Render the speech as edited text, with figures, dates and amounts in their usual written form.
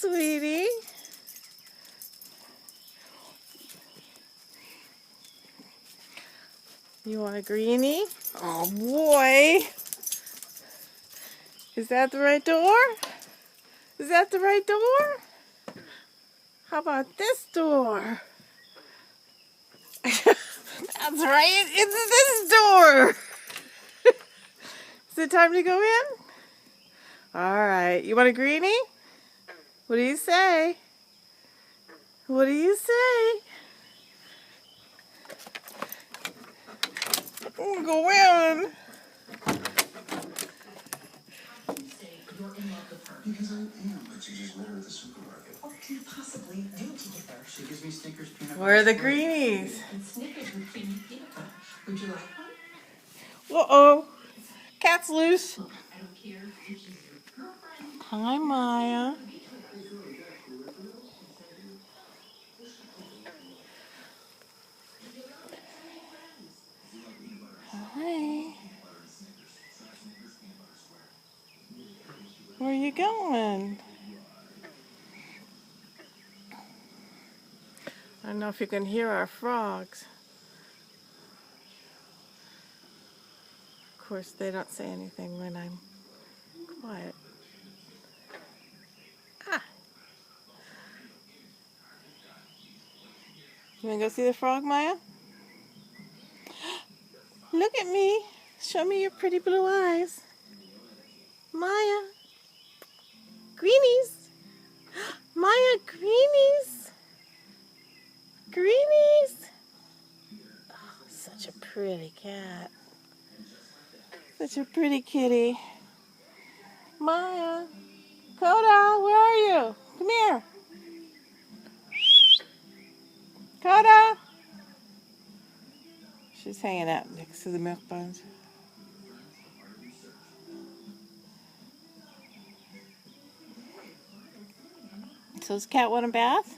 sweetie. You want a greenie? Oh boy. Is that the right door? Is that the right door? How about this door? That's right, it's this door. Is it time to go in? Alright, you want a greenie? What do you say? What do you say? Go in. Because I am, but you just met her at the supermarket. What can you possibly do to get her? She gives me Snickers peanut butter. Where are the greenies? And Snickers with creamy peanut butter. Would you like one? Uh-oh. Cat's loose. Look, I don't care if she's your girlfriend. Hi, Maya. Hi. Where are you going? I don't know if you can hear our frogs. Of course, they don't say anything when I'm quiet. Ah! You want to go see the frog, Maya? Look at me. Show me your pretty blue eyes. Maya. Greenies. Maya, greenies. Greenies. Oh, such a pretty cat. Such a pretty kitty. Maya. Coda, where are you? Come here. Coda. She's hanging out next to the milk buns. So does Cat want a bath?